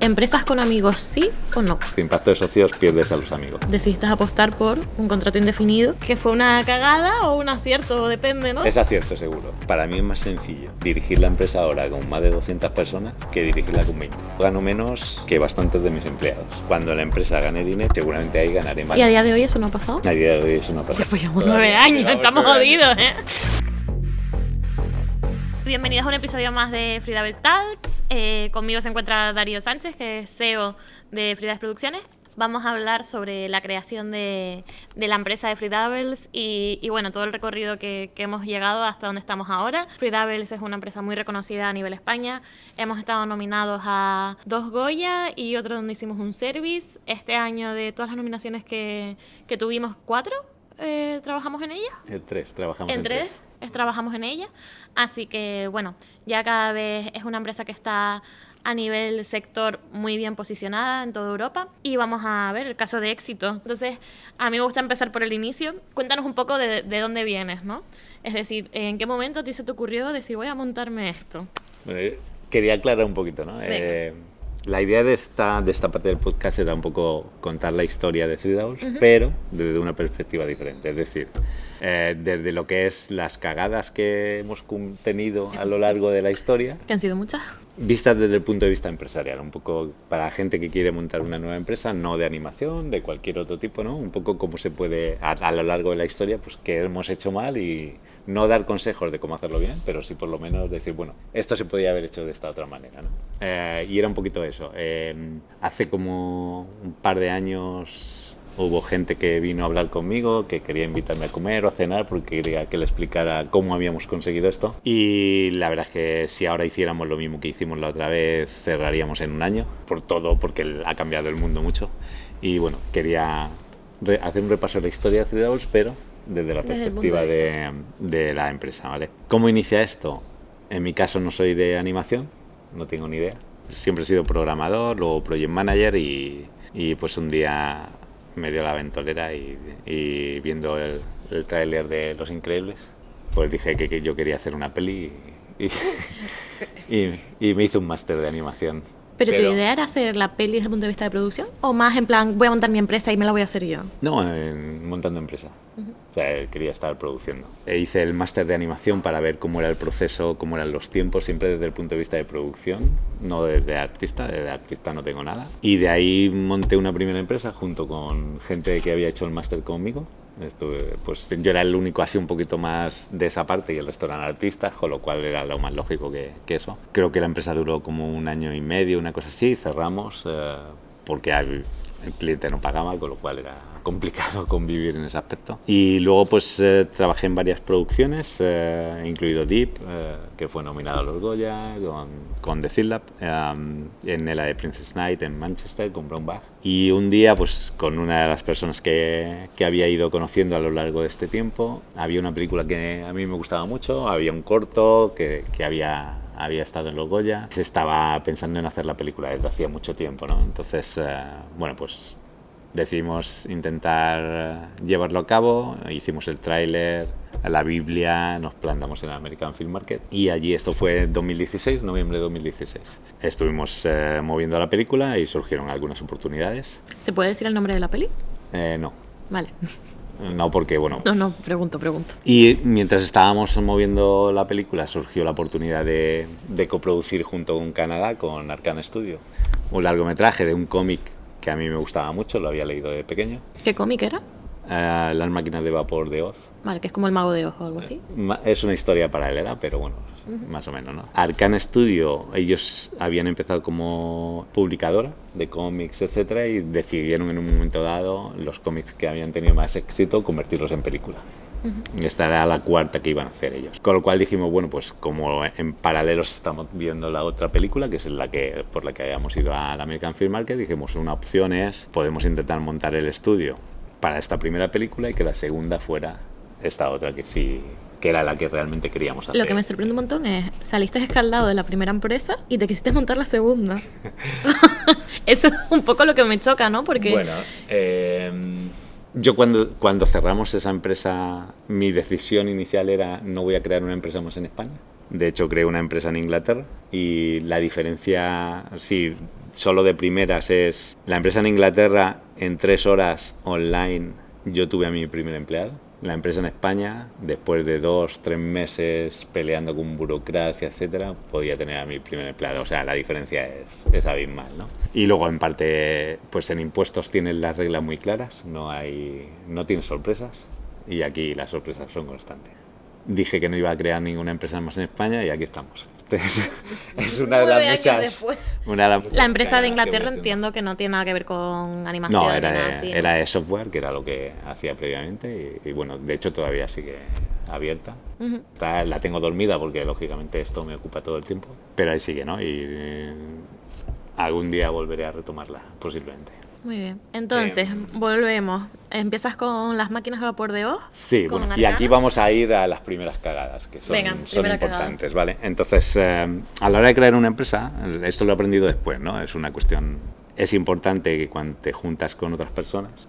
¿Empresas con amigos sí o no? Sin pacto de socios pierdes a los amigos. Decidiste apostar por un contrato indefinido, que fue una cagada o un acierto, depende, ¿no? Es acierto seguro. Para mí es más sencillo dirigir la empresa ahora con más de 200 personas que dirigirla con 20. Gano menos que bastantes de mis empleados. Cuando la empresa gane dinero, seguramente ahí ganaré más. ¿Y a día de hoy eso no ha pasado? A día de hoy eso no ha pasado. Pues llevamos 9 años, estamos jodidos, ¿eh? Bienvenidos a un episodio más de Freedable Talks. Conmigo se encuentra Darío Sánchez, que es CEO de Freedables Producciones. Vamos a hablar sobre la creación de la empresa de Freedables y bueno, todo el recorrido que hemos llegado hasta donde estamos ahora. Freedables es una empresa muy reconocida a nivel España. Hemos estado nominados a 2 Goya y otro donde hicimos un service. Este año, de todas las nominaciones que tuvimos, 4 trabajamos en ellas. 3, trabajamos en 3. Trabajamos en ella, así que bueno, ya cada vez es una empresa que está a nivel sector muy bien posicionada en toda Europa y vamos a ver el caso de éxito. Entonces, a mí me gusta empezar por el inicio. Cuéntanos un poco de dónde vienes, ¿no? Es decir, ¿en qué momento a ti se te ocurrió decir voy a montarme esto? Bueno, quería aclarar un poquito, ¿no? La idea de esta parte del podcast era un poco contar la historia de Freedables, pero desde una perspectiva diferente. Es decir, desde lo que es las cagadas que hemos tenido a lo largo de la historia. ¿Que han sido muchas? Vistas desde el punto de vista empresarial, un poco para la gente que quiere montar una nueva empresa, no de animación, de cualquier otro tipo, ¿no? Un poco cómo se puede, a lo largo de la historia, pues qué hemos hecho mal y no dar consejos de cómo hacerlo bien, pero sí por lo menos decir, bueno, esto se podría haber hecho de esta otra manera, ¿no? Y era un poquito eso. Hace como un par de años hubo gente que vino a hablar conmigo, que quería invitarme a comer o a cenar porque quería que le explicara cómo habíamos conseguido esto. Y la verdad es que si ahora hiciéramos lo mismo que hicimos la otra vez, cerraríamos en un año, por todo, porque ha cambiado el mundo mucho. Y bueno, quería hacer un repaso de la historia de Freedables, pero desde la perspectiva de la empresa, ¿vale? ¿Cómo inicia esto? En mi caso no soy de animación, no tengo ni idea. Siempre he sido programador, luego project manager y pues un día me dio la ventolera y viendo el tráiler de Los Increíbles, pues dije que yo quería hacer una peli y me hice un máster de animación. ¿Pero tu idea era hacer la peli desde el punto de vista de producción? ¿O más en plan, voy a montar mi empresa y me la voy a hacer yo? No, montando empresa. O sea, quería estar produciendo. Hice el máster de animación para ver cómo era el proceso, cómo eran los tiempos, siempre desde el punto de vista de producción, no desde artista no tengo nada. Y de ahí monté una primera empresa junto con gente que había hecho el máster conmigo. Pues yo era el único así un poquito más de esa parte y el resto eran artistas, con lo cual era lo más lógico que eso. Creo que la empresa duró como 1 año y medio, una cosa así, cerramos porque el cliente no pagaba, con lo cual era complicado convivir en ese aspecto. Y luego pues trabajé en varias producciones, incluido Deep, que fue nominado a los Goya, con The Film Lab, en la de Princess Knight en Manchester, con Brown Bag. Y un día, pues con una de las personas que había ido conociendo a lo largo de este tiempo, había una película que a mí me gustaba mucho, había un corto que había estado en los Goya. Se estaba pensando en hacer la película desde hacía mucho tiempo, ¿no? Entonces, bueno, pues decidimos intentar llevarlo a cabo, hicimos el tráiler, la Biblia, nos plantamos en el American Film Market y allí, esto fue en 2016, noviembre de 2016. Estuvimos moviendo la película y surgieron algunas oportunidades. ¿Se puede decir el nombre de la peli? No. Vale. No, porque bueno... No, pregunto. Y mientras estábamos moviendo la película surgió la oportunidad de coproducir junto con Canadá, con Arcane Studio, un largometraje de un cómic que a mí me gustaba mucho, lo había leído de pequeño. ¿Qué cómic era? Las máquinas de vapor de Oz. Vale, que es como el Mago de Oz o algo así. Es una historia paralela, pero bueno, más o menos, ¿no? Arcane Studio, ellos habían empezado como publicadora de cómics, etcétera, y decidieron en un momento dado los cómics que habían tenido más éxito convertirlos en película. Esta era la 4ª que iban a hacer ellos. Con lo cual dijimos, bueno, pues como en paralelo estamos viendo la otra película, que es por la que habíamos ido al American Film Market, dijimos, una opción es, podemos intentar montar el estudio para esta primera película y que la segunda fuera esta otra que sí, que era la que realmente queríamos hacer. Lo que me sorprende un montón es, saliste escaldado de la primera empresa y te quisiste montar la segunda. Eso es un poco lo que me choca, ¿no? Porque... Bueno, yo cuando cerramos esa empresa, mi decisión inicial era no voy a crear una empresa más en España. De hecho, creé una empresa en Inglaterra y la diferencia, sí, solo de primeras es... La empresa en Inglaterra, en 3 horas online, yo tuve a mi primer empleado. La empresa en España, después de 2-3 meses peleando con burocracia, etcétera, podía tener a mi primer empleado. O sea, la diferencia es abismal, ¿no? Y luego, en parte, pues en impuestos tienes las reglas muy claras, no tienes sorpresas, y aquí las sorpresas son constantes. Dije que no iba a crear ninguna empresa más en España y aquí estamos. Es una de las muchas... La empresa de Inglaterra entiendo que no tiene nada que ver con animación. No, ni nada así, ¿no? era de software, que era lo que hacía previamente, y bueno, de hecho todavía sigue abierta. La tengo dormida porque lógicamente esto me ocupa todo el tiempo, pero ahí sigue, ¿no? Y algún día volveré a retomarla, posiblemente. Muy bien. Entonces, volvemos. ¿Empiezas con las máquinas de vapor de Oz? Sí, bueno, y aquí vamos a ir a las primeras cagadas, que son importantes, ¿vale? Entonces, a la hora de crear una empresa, esto lo he aprendido después, ¿no? Es una cuestión... Es importante que cuando te juntas con otras personas,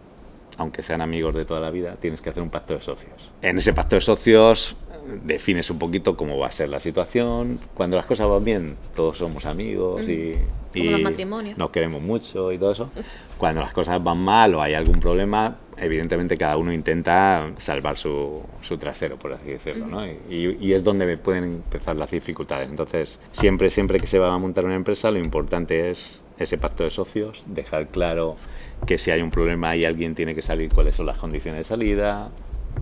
aunque sean amigos de toda la vida, tienes que hacer un pacto de socios. En ese pacto de socios defines un poquito cómo va a ser la situación. Cuando las cosas van bien, todos somos amigos y los matrimonios. Nos queremos mucho y todo eso. Cuando las cosas van mal o hay algún problema, evidentemente cada uno intenta salvar su trasero, por así decirlo, ¿no? Y es donde pueden empezar las dificultades. Entonces, siempre que se va a montar una empresa, lo importante es ese pacto de socios, dejar claro que si hay un problema y alguien tiene que salir, cuáles son las condiciones de salida,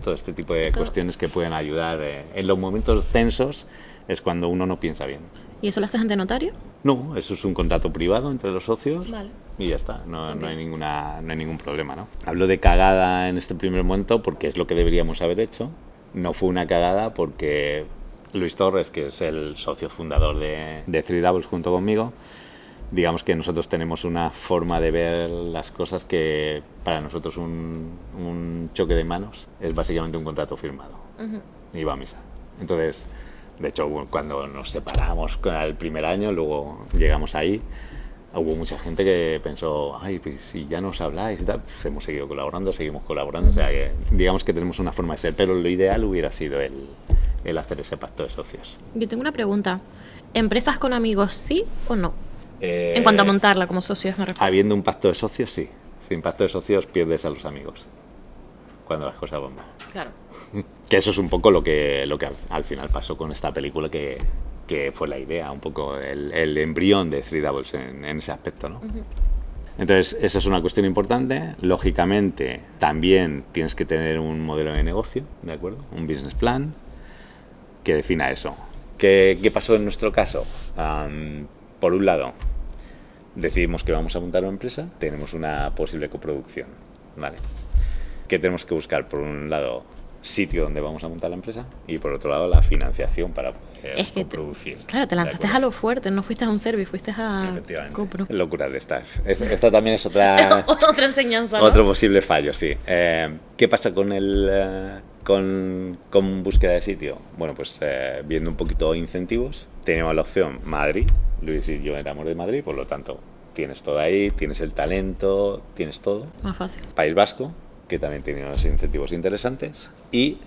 todo este tipo de cuestiones que pueden ayudar. En los momentos tensos es cuando uno no piensa bien. ¿Y eso lo haces ante notario? No, eso es un contrato privado entre los socios. Vale. Y ya está, no hay ningún problema, ¿no? Hablo de cagada en este primer momento porque es lo que deberíamos haber hecho. No fue una cagada porque Luis Torres, que es el socio fundador de Three Doubles junto conmigo, digamos que nosotros tenemos una forma de ver las cosas que para nosotros un choque de manos es básicamente un contrato firmado. Y va a misa. Entonces, de hecho, cuando nos separamos el primer año, luego llegamos ahí, hubo mucha gente que pensó, ay, pues si ya nos habláis y tal, pues hemos seguido colaborando, seguimos colaborando. O sea, que digamos que tenemos una forma de ser, pero lo ideal hubiera sido el hacer ese pacto de socios. Yo tengo una pregunta. ¿Empresas con amigos sí o no? En cuanto a montarla como socios, me refiero. Habiendo un pacto de socios, sí. Sin pacto de socios pierdes a los amigos cuando las cosas van mal. Claro. Que eso es un poco lo que al final pasó con esta película, que fue la idea, un poco el embrión de Three Doubles en ese aspecto, ¿no? Entonces, esa es una cuestión importante. Lógicamente, también tienes que tener un modelo de negocio, ¿de acuerdo? Un business plan que defina eso. ¿Qué pasó en nuestro caso? Por un lado, decidimos que vamos a montar una empresa, tenemos una posible coproducción, ¿vale? ¿Qué tenemos que buscar? Por un lado, sitio donde vamos a montar la empresa, y por otro lado, la financiación para poder coproducir. Claro, te lanzaste a lo fuerte, no fuiste a un service, fuiste a Copro. Locuras de estas. Esta también es otra enseñanza, ¿no? Otro posible fallo, sí. ¿Qué pasa con con búsqueda de sitio? Bueno, pues viendo un poquito incentivos, teníamos la opción Madrid. Luis y yo éramos de Madrid, por lo tanto tienes todo ahí, tienes el talento, tienes todo. Más fácil. País Vasco, que también tiene unos incentivos interesantes, y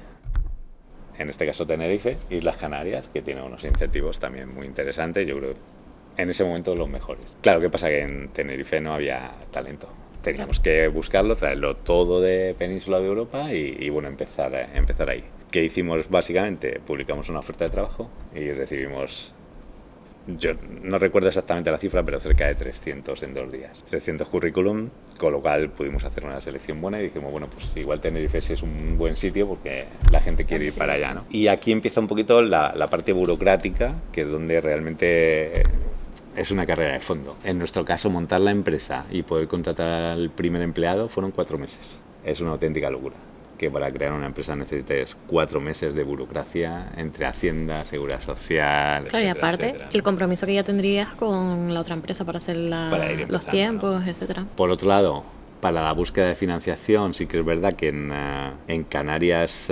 en este caso Tenerife, Islas Canarias, que tiene unos incentivos también muy interesantes, yo creo en ese momento los mejores. Claro, ¿qué pasa? Que en Tenerife no había talento. Teníamos que buscarlo, traerlo todo de península de Europa y bueno, empezar ahí. ¿Qué hicimos básicamente? Publicamos una oferta de trabajo y recibimos, yo no recuerdo exactamente la cifra, pero cerca de 300 en 2 días. 300 currículum, con lo cual pudimos hacer una selección buena y dijimos, bueno, pues igual Tenerife sí es un buen sitio porque la gente quiere ir para allá, ¿no? Y aquí empieza un poquito la parte burocrática, que es donde realmente es una carrera de fondo. En nuestro caso, montar la empresa y poder contratar al primer empleado fueron 4 meses. Es una auténtica locura. Que para crear una empresa necesites 4 meses de burocracia entre Hacienda, Seguridad Social, claro, etcétera, y aparte, etcétera, ¿no? El compromiso que ya tendrías con la otra empresa para hacer los tiempos, ¿no? Etcétera. Por otro lado, para la búsqueda de financiación, sí que es verdad que en Canarias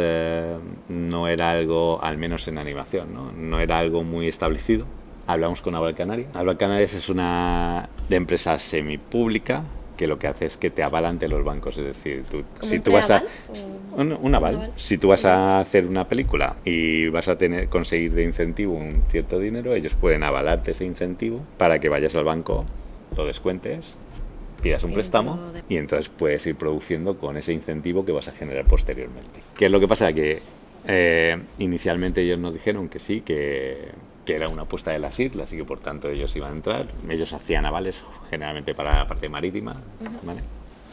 no era algo, al menos en animación, no era algo muy establecido. Hablamos con Abra Canarias. Abra Canarias es una empresa semipública que lo que hace es que te avala ante los bancos. Es decir, si tú vas a... Un aval. Si tú vas a hacer una película y vas a conseguir de incentivo un cierto dinero, ellos pueden avalarte ese incentivo para que vayas al banco, lo descuentes, pidas un préstamo y entonces puedes ir produciendo con ese incentivo que vas a generar posteriormente. ¿Qué es lo que pasa? Que inicialmente ellos nos dijeron que sí, que era una apuesta de las islas y que por tanto ellos iban a entrar. Ellos hacían avales generalmente para la parte marítima, ¿vale?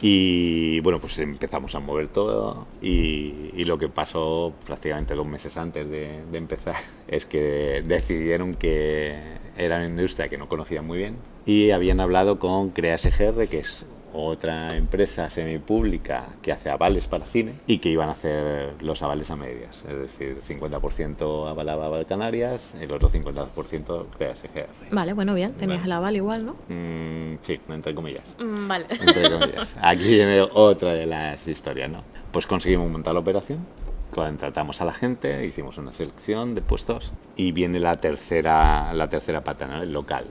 Y bueno, pues empezamos a mover todo y lo que pasó prácticamente 2 meses antes de empezar es que decidieron que era una industria que no conocían muy bien y habían hablado con Crea SGR, que es otra empresa semipública que hace avales para cine y que iban a hacer los avales a medias, es decir, 50% avalaba Aval Canarias, el otro 50% Crea SGR. Vale, bueno, bien, tenías el aval igual, ¿no? Sí, entre comillas. Vale. Entre comillas. Aquí viene otra de las historias, ¿no? Pues conseguimos montar la operación, contratamos a la gente, hicimos una selección de puestos y viene la tercera pata, ¿no? El local.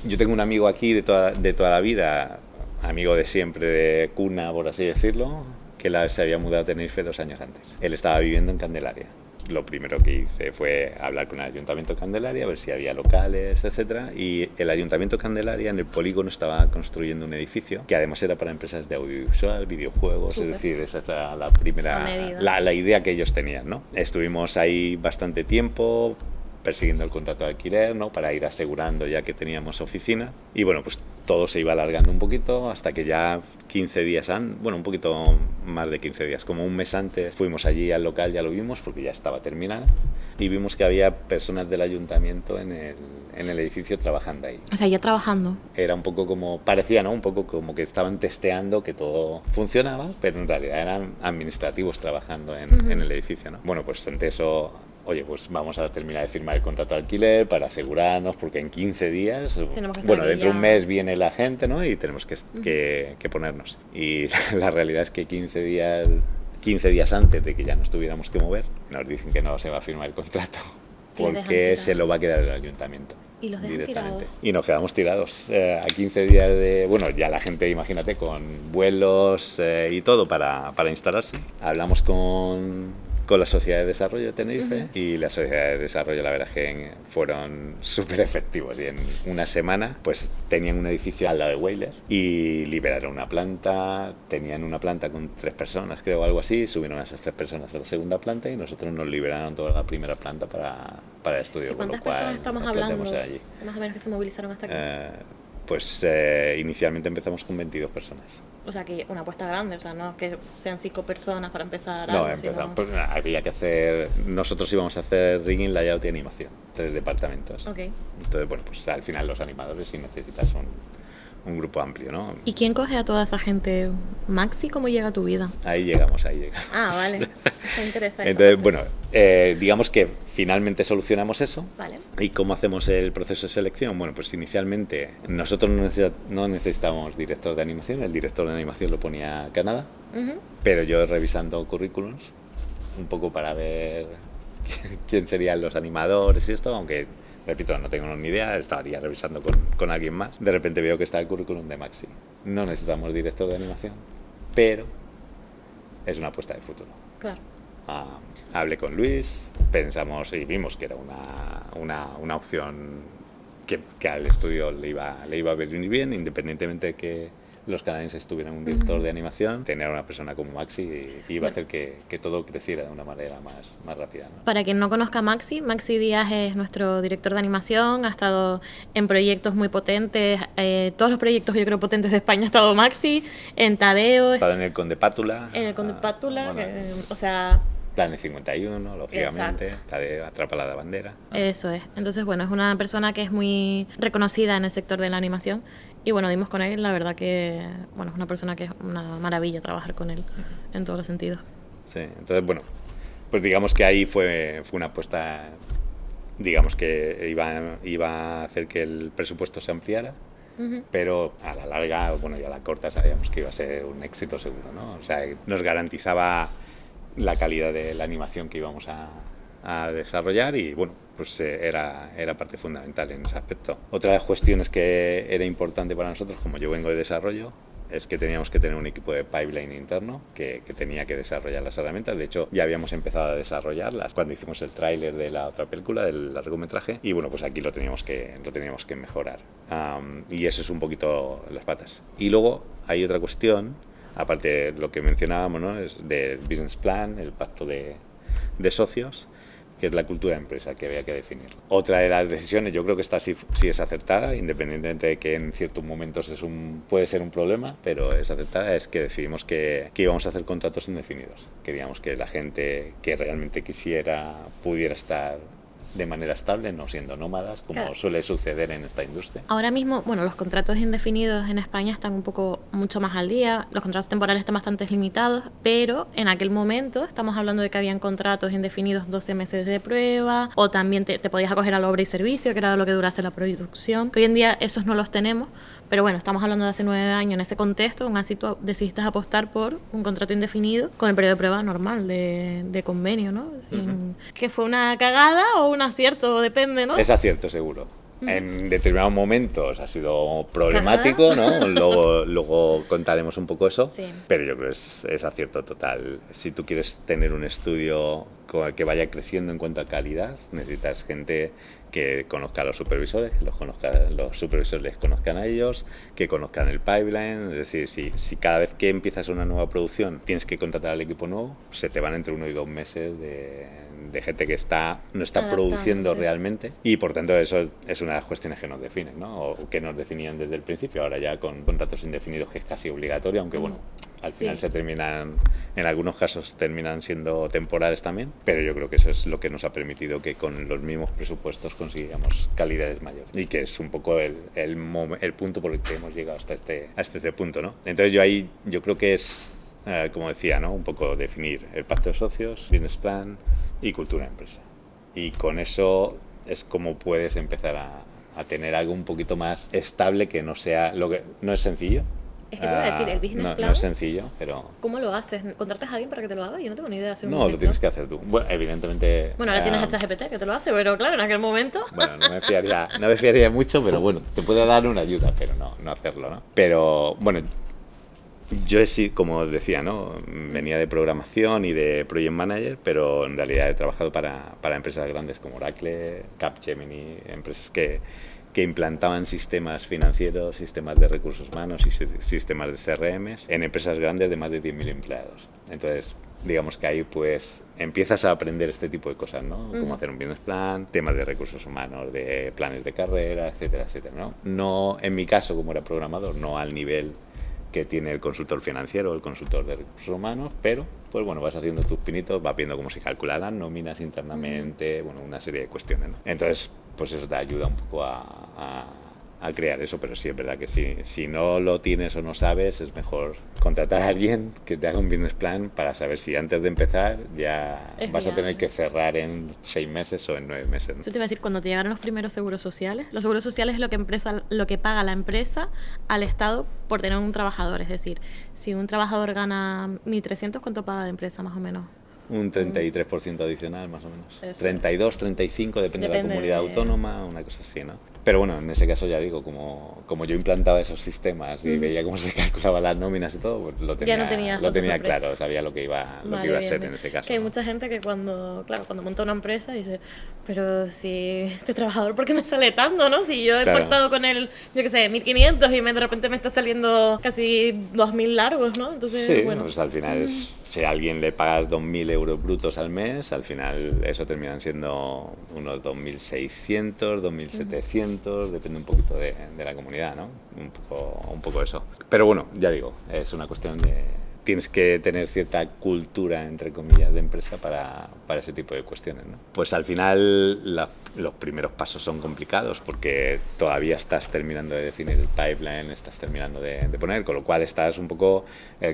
Yo tengo un amigo aquí de toda la vida, amigo de siempre, de cuna, por así decirlo, que se había mudado a Tenerife 2 años antes. Él estaba viviendo en Candelaria. Lo primero que hice fue hablar con el Ayuntamiento de Candelaria, a ver si había locales, etcétera. Y el Ayuntamiento de Candelaria, en el polígono, estaba construyendo un edificio que además era para empresas de audiovisual, videojuegos. Súper. Es decir, esa era la primera, la idea que ellos tenían, ¿no? Estuvimos ahí bastante tiempo persiguiendo el contrato de alquiler, ¿no? Para ir asegurando ya que teníamos oficina. Y bueno, pues todo se iba alargando un poquito hasta que ya 15 días bueno, un poquito más de 15 días, como un mes antes, fuimos allí al local, ya lo vimos porque ya estaba terminado y vimos que había personas del ayuntamiento en el edificio trabajando ahí. O sea, ya trabajando. Era un poco como, parecía, ¿no? Un poco como que estaban testeando que todo funcionaba, pero en realidad eran administrativos trabajando en el edificio, ¿no? Bueno, pues ante eso, oye, pues vamos a terminar de firmar el contrato de alquiler para asegurarnos, porque en 15 días, bueno, dentro de un mes viene la gente, ¿no? Y tenemos que ponernos. Y la realidad es que 15 días antes de que ya nos tuviéramos que mover, nos dicen que no se va a firmar el contrato, porque se lo va a quedar el ayuntamiento. ¿Y los dejan tirados? Y nos quedamos tirados a 15 días de... Bueno, ya la gente, imagínate, con vuelos y todo para instalarse. Hablamos con la Sociedad de Desarrollo de Tenerife y la Sociedad de Desarrollo, la verdad es que fueron súper efectivos y en una semana pues tenían un edificio al lado de Whaler y liberaron una planta, tenían una planta con 3 personas, creo, algo así, subieron a esas 3 personas a la segunda planta y nosotros nos liberaron toda la primera planta para el estudio. ¿Y cuántas personas estamos hablando allí? Más o menos que se movilizaron hasta aquí. Pues inicialmente empezamos con 22 personas. O sea, que una apuesta grande, o sea, no que sean 5 personas para empezar. No, pues, había que hacer... Nosotros íbamos a hacer rigging, layout y animación, 3 departamentos. Okay. Entonces, bueno, pues al final los animadores sí necesitas un grupo amplio, ¿no? ¿Y quién coge a toda esa gente? Maxi, ¿cómo llega a tu vida? Ahí llegamos. Ah, vale. Me interesa eso. Entonces, bueno, digamos que finalmente solucionamos eso. Vale. ¿Y cómo hacemos el proceso de selección? Bueno, pues inicialmente nosotros no necesitábamos director de animación, el director de animación lo ponía Canadá, pero yo revisando currículums, un poco para ver quién serían los animadores y esto, aunque... Repito, no tengo ni idea, estaría revisando con alguien más. De repente veo que está el currículum de Maxi. No necesitamos director de animación, pero es una apuesta de futuro. Claro. Hablé con Luis, pensamos y vimos que era una opción que al estudio le iba a venir bien, independientemente de que los canadienses tuvieran un director de animación, tener una persona como Maxi iba a hacer que todo creciera de una manera más rápida, ¿no? Para quien no conozca a Maxi Díaz es nuestro director de animación, ha estado en proyectos muy potentes, todos los proyectos yo creo potentes de España ha estado Maxi, en Tadeo. Ha estado en el Conde Pátula. En el Conde Pátula, bueno, o sea... Planes 51, lógicamente, Tadeo, Atrapada la Bandera. Eso es. Entonces, bueno, es una persona que es muy reconocida en el sector de la animación. Y bueno, dimos con él, la verdad que, bueno, es una persona que es una maravilla trabajar con él en todos los sentidos. Sí, entonces, bueno, pues digamos que ahí fue una apuesta, digamos que iba a hacer que el presupuesto se ampliara, pero a la larga, bueno, y a la corta sabíamos que iba a ser un éxito seguro, ¿no? O sea, nos garantizaba la calidad de la animación que íbamos a desarrollar y, bueno, pues era parte fundamental en ese aspecto. Otra de las cuestiones que era importante para nosotros, como yo vengo de desarrollo, es que teníamos que tener un equipo de pipeline interno que tenía que desarrollar las herramientas. De hecho, ya habíamos empezado a desarrollarlas cuando hicimos el tráiler de la otra película, del largometraje, y bueno, pues aquí lo teníamos que mejorar. Y eso es un poquito las patas. Y luego hay otra cuestión, aparte de lo que mencionábamos, ¿no? Es del business plan, el pacto de socios, que es la cultura de empresa que había que definir. Otra de las decisiones, yo creo que esta sí es acertada, independientemente de que en ciertos momentos puede ser un problema, pero es acertada, es que decidimos que íbamos a hacer contratos indefinidos. Queríamos que la gente que realmente quisiera pudiera estar de manera estable, no siendo nómadas, como claro, suele suceder en esta industria. Ahora mismo, bueno, los contratos indefinidos en España están mucho más al día, los contratos temporales están bastante limitados, pero en aquel momento estamos hablando de que habían contratos indefinidos 12 meses de prueba, o también te podías acoger a la obra y servicio, que era lo que durase la producción, que hoy en día esos no los tenemos, pero bueno, estamos hablando de hace 9 años en ese contexto, aún así tú decidiste apostar por un contrato indefinido con el periodo de prueba normal de convenio, ¿no? Que fue una cagada o un acierto, depende, ¿no? Es acierto, seguro. En determinados momentos ha sido problemático, ¿no? Luego contaremos un poco eso, sí. Pero yo creo que es acierto total. Si tú quieres tener un estudio que vaya creciendo en cuanto a calidad, necesitas gente que conozca a los supervisores, que los supervisores les conozcan a ellos, que conozcan el pipeline. Es decir, si cada vez que empiezas una nueva producción tienes que contratar al equipo nuevo, se te van entre 1 y 2 meses de gente que no está produciendo realmente, y por tanto eso es una de las cuestiones que nos definen, ¿no? O que nos definían desde el principio. Ahora ya con contratos indefinidos, que es casi obligatorio, aunque bueno, al final se terminan, en algunos casos terminan siendo temporales también, pero yo creo que eso es lo que nos ha permitido que con los mismos presupuestos consigamos calidades mayores, y que es un poco el punto por el que hemos llegado hasta este punto, ¿no? Entonces yo creo que es, como decía, ¿no? Un poco definir el pacto de socios, business plan y cultura de empresa. Y con eso es como puedes empezar a tener algo un poquito más estable, que no sea no es sencillo. Es que te iba a decir, el business plan... No es sencillo, pero... ¿Cómo lo haces? ¿Contratas a alguien para que te lo haga? Yo no tengo ni idea de hacer un business plan. No, lo tienes que hacer tú. Bueno, evidentemente... Bueno, ahora tienes ChatGPT que te lo hace, pero claro, en aquel momento... Bueno, no me fiaría mucho, pero bueno, te puede dar una ayuda, pero no hacerlo, ¿no? Pero, bueno, yo sí, como decía, ¿no? Venía de programación y de project manager, pero en realidad he trabajado para empresas grandes como Oracle, Capgemini, empresas que implantaban sistemas financieros, sistemas de recursos humanos y sistemas de CRMs en empresas grandes de más de 10.000 empleados. Entonces, digamos que ahí pues empiezas a aprender este tipo de cosas, ¿no? Cómo hacer un business plan, temas de recursos humanos, de planes de carrera, etcétera, etcétera, ¿no? No, en mi caso, como era programador, no al nivel que tiene el consultor financiero o el consultor de recursos humanos, pero pues bueno, vas haciendo tus pinitos, vas viendo cómo se calculan las nóminas internamente, bueno, una serie de cuestiones, ¿no? Entonces, pues eso te ayuda un poco a crear eso, pero sí es verdad que si no lo tienes o no sabes, es mejor contratar a alguien que te haga un business plan para saber si antes de empezar ya vas a tener que cerrar en 6 meses o en 9 meses, ¿no? Eso te iba a decir, cuando te llegaron los primeros seguros sociales, los seguros sociales es lo que paga la empresa al Estado por tener un trabajador, es decir, si un trabajador gana 1.300, ¿cuánto paga de empresa más o menos? Un 33% adicional, más o menos. Eso. 32, 35, depende de la comunidad autónoma, una cosa así, ¿no? Pero bueno, en ese caso ya digo, como yo implantaba esos sistemas y veía cómo se calculaban las nóminas y todo, pues lo tenía claro, sabía lo que iba a ser en ese caso. Que hay mucha gente que cuando monta una empresa dice, pero si este trabajador, ¿por qué me sale tanto, no? Si yo he pactado con él, yo qué sé, 1.500 y de repente me está saliendo casi 2.000 largos, ¿no? Entonces, sí, bueno, pues al final si a alguien le pagas 2.000 euros brutos al mes, al final eso terminan siendo unos 2.600, 2.700, depende un poquito de la comunidad, ¿no? Un poco eso. Pero bueno, ya digo, es una cuestión de... Tienes que tener cierta cultura, entre comillas, de empresa para ese tipo de cuestiones, ¿no? Pues al final los primeros pasos son complicados porque todavía estás terminando de definir el pipeline, estás terminando de poner, con lo cual estás un poco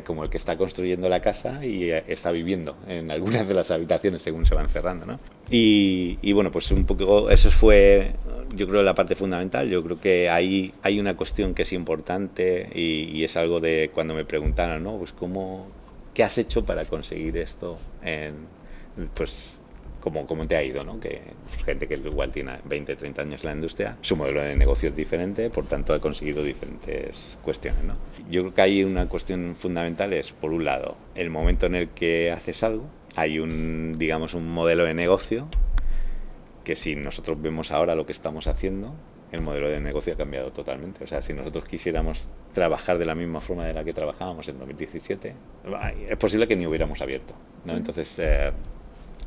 como el que está construyendo la casa y está viviendo en algunas de las habitaciones según se van cerrando, ¿no? Y bueno, pues un poco eso fue, yo creo, la parte fundamental. Yo creo que hay una cuestión que es importante y es algo de cuando me preguntaron, ¿no? Pues ¿qué has hecho para conseguir esto cómo te ha ido, ¿no? Que gente que igual tiene 20, 30 años en la industria, su modelo de negocio es diferente, por tanto ha conseguido diferentes cuestiones, ¿no? Yo creo que hay una cuestión fundamental es, por un lado, el momento en el que haces algo, hay un modelo de negocio que si nosotros vemos ahora lo que estamos haciendo, el modelo de negocio ha cambiado totalmente. O sea, si nosotros quisiéramos trabajar de la misma forma de la que trabajábamos en 2017, es posible que ni hubiéramos abierto, ¿no? Entonces,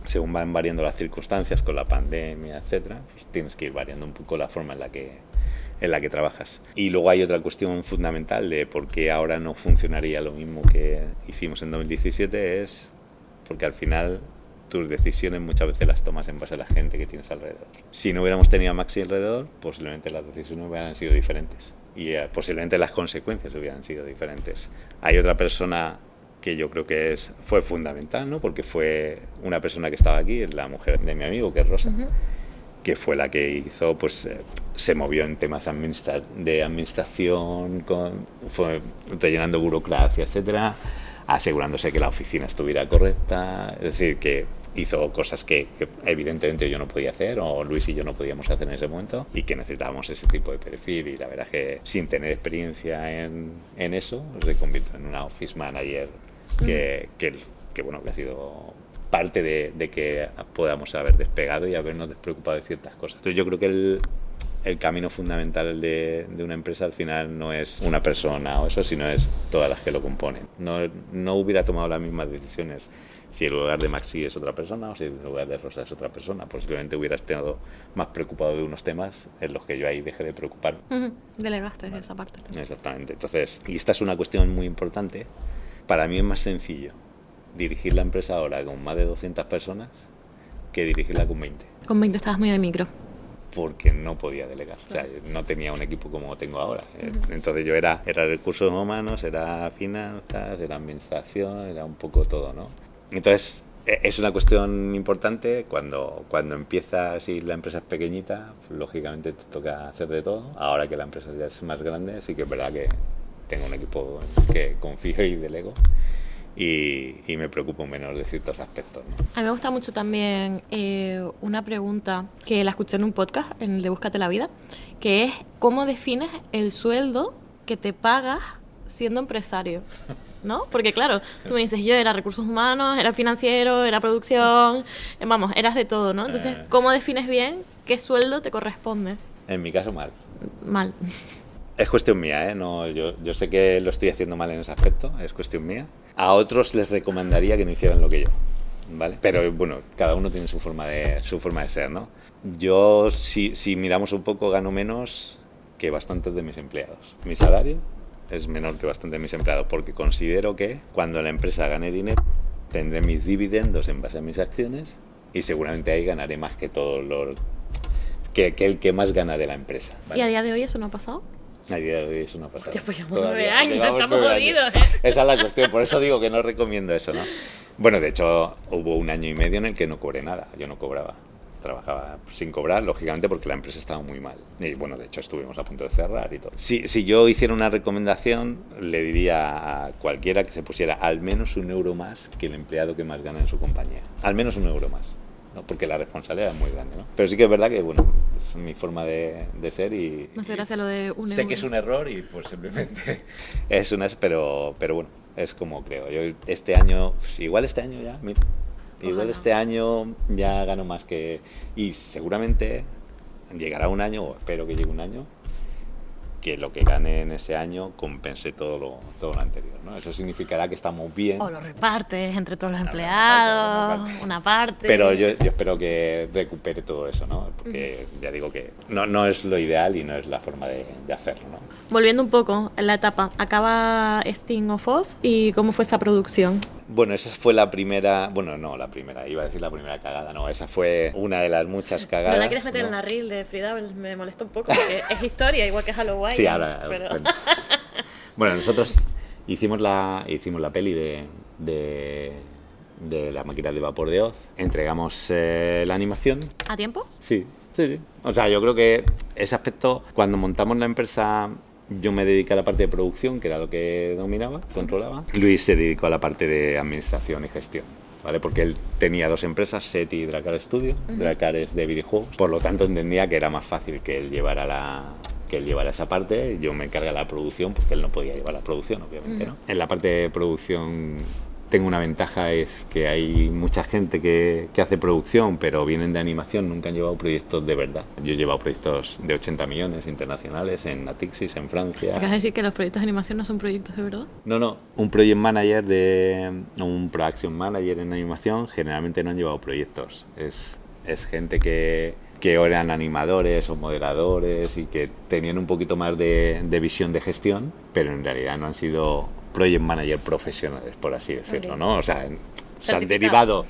según van variando las circunstancias con la pandemia, etcétera, pues tienes que ir variando un poco la forma en la que trabajas. Y luego hay otra cuestión fundamental de por qué ahora no funcionaría lo mismo que hicimos en 2017, es porque al final tus decisiones muchas veces las tomas en base a la gente que tienes alrededor. Si no hubiéramos tenido a Maxi alrededor, posiblemente las decisiones hubieran sido diferentes y posiblemente las consecuencias hubieran sido diferentes. Hay otra persona que yo creo que fue fundamental, ¿no? Porque fue una persona que estaba aquí, la mujer de mi amigo, que es Rosa, que fue la que hizo, pues se movió en temas de administración, fue rellenando burocracia, etcétera, asegurándose que la oficina estuviera correcta, es decir, que hizo cosas que evidentemente yo no podía hacer, o Luis y yo no podíamos hacer en ese momento, y que necesitábamos ese tipo de perfil. Y la verdad es que sin tener experiencia en eso, se convirtió en una office manager que ha sido parte de que podamos haber despegado y habernos despreocupado de ciertas cosas. Entonces yo creo que el camino fundamental de una empresa al final no es una persona o eso, sino es todas las que lo componen. No hubiera tomado las mismas decisiones si en lugar de Maxi es otra persona o si en lugar de Rosa es otra persona. Posiblemente hubiera estado más preocupado de unos temas en los que yo ahí dejé de preocupar. Delegaste esa parte. Exactamente. Entonces, y esta es una cuestión muy importante. Para mí es más sencillo dirigir la empresa ahora con más de 200 personas que dirigirla con 20. Con 20 estabas muy de micro. Porque no podía delegar, o sea, no tenía un equipo como tengo ahora. Entonces yo era recursos humanos, era finanzas, era administración, era un poco todo, ¿no? Entonces es una cuestión importante cuando empiezas y la empresa es pequeñita, pues, lógicamente te toca hacer de todo. Ahora que la empresa ya es más grande, sí que es verdad que tengo un equipo en el que confío y delego. Y me preocupo menos de ciertos aspectos, ¿no? A mí me gusta mucho también una pregunta que la escuché en un podcast, en el de Búscate la Vida, que es ¿cómo defines el sueldo que te pagas siendo empresario? ¿No? Porque claro, tú me dices, yo era recursos humanos, era financiero, era producción, vamos, eras de todo, ¿no? Entonces, ¿cómo defines bien qué sueldo te corresponde? En mi caso, mal. Mal. Es cuestión mía, ¿eh? No, yo sé que lo estoy haciendo mal en ese aspecto, es cuestión mía. A otros les recomendaría que no hicieran lo que yo, ¿vale? Pero bueno, cada uno tiene su forma de ser, ¿no? Yo, si miramos un poco, gano menos que bastantes de mis empleados. Mi salario es menor que bastante de mis empleados porque considero que cuando la empresa gane dinero tendré mis dividendos en base a mis acciones y seguramente ahí ganaré más que que el que más gana de la empresa, ¿vale? ¿Y a día de hoy eso no ha pasado? A día de hoy eso no ha pasado. Hostia, pues llevamos 9 años, estamos jodidos, ¿eh? Esa es la cuestión, por eso digo que no recomiendo eso, ¿no? Bueno, de hecho, hubo 1 año y medio en el que no cobré nada, yo no cobraba. Trabajaba sin cobrar, lógicamente, porque la empresa estaba muy mal. Y bueno, de hecho, estuvimos a punto de cerrar y todo. Si yo hiciera una recomendación, le diría a cualquiera que se pusiera al menos 1 euro más que el empleado que más gana en su compañía. Al menos 1 euro más, ¿no? Porque la responsabilidad es muy grande, ¿no? Pero sí que es verdad que, bueno, es mi forma de ser y... No sé, gracias lo de 1 euro. Sé que es un error y pues simplemente pero bueno, es como creo. Yo este año, igual este año ya, mira. Igual este año ya gano más que... Y seguramente llegará un año, o espero que llegue un año, que lo que gane en ese año compense todo lo anterior, ¿no? Eso significará que estamos bien. O lo repartes entre todos los empleados, una parte. Pero yo espero que recupere todo eso, ¿no? Porque ya digo que no es lo ideal y no es la forma de hacerlo, ¿no? Volviendo un poco en la etapa, acaba Sting of Oz y ¿cómo fue esa producción? Bueno, esa fue la primera... Bueno, no, la primera. Iba a decir la primera cagada. No, esa fue una de las muchas cagadas. ¿No la quieres meter en la reel de Freedable? Me molesta un poco porque es historia, igual que Halloween. Sí, ahora... Pero... Bueno, nosotros hicimos la peli de la máquina de vapor de Oz. Entregamos la animación. ¿A tiempo? Sí. O sea, yo creo que ese aspecto, cuando montamos la empresa... Yo me dediqué a la parte de producción, que era lo que dominaba, controlaba. Luis se dedicó a la parte de administración y gestión. ¿vale? Porque él tenía 2 empresas, SETI y Dracar Studio. Dracar es de videojuegos, por lo tanto entendía que era más fácil que él llevara esa parte, yo me encargaba de la producción, porque él no podía llevar la producción, obviamente, ¿no? En la parte de producción tengo una ventaja, es que hay mucha gente que hace producción, pero vienen de animación, nunca han llevado proyectos de verdad. Yo he llevado proyectos de 80 millones internacionales en Natixis, en Francia. ¿Acabas de decir que los proyectos de animación no son proyectos de verdad? No, un project manager un production manager en animación generalmente no han llevado proyectos. Es gente que eran animadores o moderadores y que tenían un poquito más de visión de gestión, pero en realidad no han sido project manager profesionales, por así decirlo, ¿no? O sea, se han derivado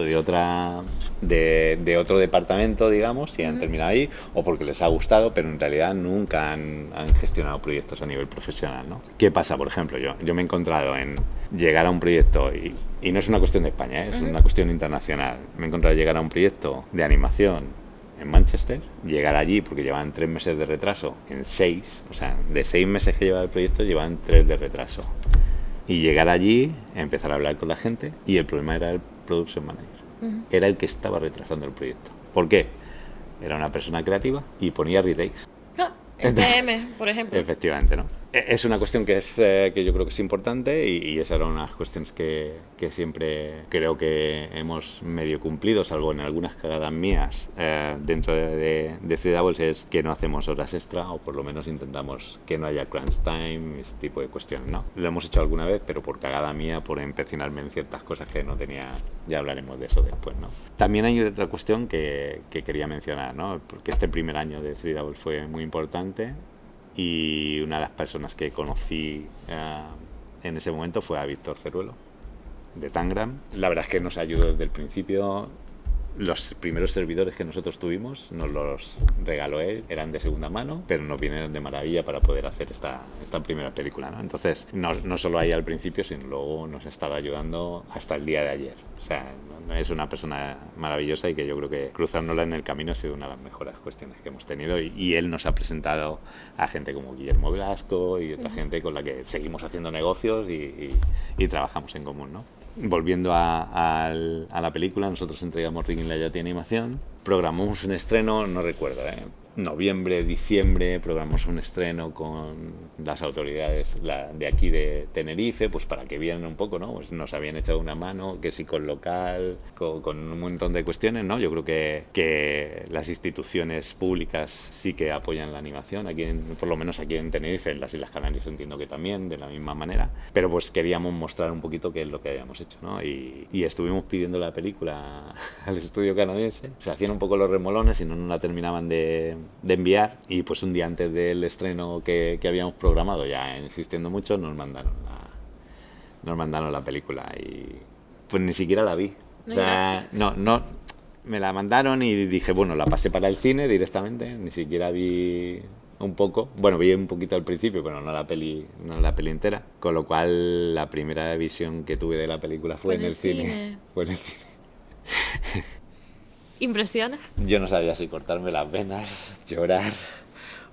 de otro departamento, digamos, y han terminado ahí, o porque les ha gustado, pero en realidad nunca han gestionado proyectos a nivel profesional, ¿no? ¿Qué pasa, por ejemplo? Yo me he encontrado en llegar a un proyecto, y no es una cuestión de España, es una cuestión internacional. Me he encontrado llegar a un proyecto de animación en Manchester, llegar allí porque llevaban 3 meses de retraso, en 6, o sea, de 6 meses que llevaba el proyecto, llevaban 3 de retraso. Y llegar allí, empezar a hablar con la gente, y el problema era el production manager. Era el que estaba retrasando el proyecto. ¿Por qué? Era una persona creativa y ponía retakes. El PM, por ejemplo. Efectivamente, ¿no? Es una cuestión que yo creo que es importante, y esa era una de las cuestiones que siempre creo que hemos medio cumplido, salvo en algunas cagadas mías dentro de Three Doubles, es que no hacemos horas extra, o por lo menos intentamos que no haya crunch time, este tipo de cuestiones, ¿no? Lo hemos hecho alguna vez, pero por cagada mía, por empecinarme en ciertas cosas que no tenía, ya hablaremos de eso después, ¿no? También hay otra cuestión que quería mencionar, ¿no? Porque este primer año de Three Doubles fue muy importante, y una de las personas que conocí en ese momento fue a Víctor Ceruelo, de Tangram. La verdad es que nos ayudó desde el principio. Los primeros servidores que nosotros tuvimos nos los regaló él, eran de segunda mano, pero nos vinieron de maravilla para poder hacer esta primera película, ¿no? Entonces, no solo ahí al principio, sino luego nos ha estado ayudando hasta el día de ayer. O sea, es una persona maravillosa, y que yo creo que cruzárnosla en el camino ha sido una de las mejores cuestiones que hemos tenido, y él nos ha presentado a gente como Guillermo Blasco y otra gente con la que seguimos haciendo negocios y trabajamos en común, ¿no? Volviendo a la película, nosotros entregamos Rigging Layout y animación, programamos un estreno, no recuerdo, noviembre, diciembre, programamos un estreno con las autoridades de aquí de Tenerife, pues para que vieran un poco, ¿no? Pues nos habían echado una mano, que sí, con local, con un montón de cuestiones, ¿no? Yo creo que las instituciones públicas sí que apoyan la animación, por lo menos aquí en Tenerife, en las Islas Canarias entiendo que también, de la misma manera, pero pues queríamos mostrar un poquito qué es lo que habíamos hecho, ¿no? Y estuvimos pidiendo la película al estudio canadiense, se hacían un poco los remolones y no nos la terminaban de enviar, y pues un día antes del estreno que habíamos programado, ya insistiendo mucho, nos mandaron la película, y pues ni siquiera la vi. O sea, no, me la mandaron y dije, bueno, la pasé para el cine directamente, ni siquiera vi un poco, bueno, vi un poquito al principio, pero no la peli entera, con lo cual la primera visión que tuve de la película fue en el cine. Fue en el cine. ¿Impresiones? Yo no sabía si cortarme las venas, llorar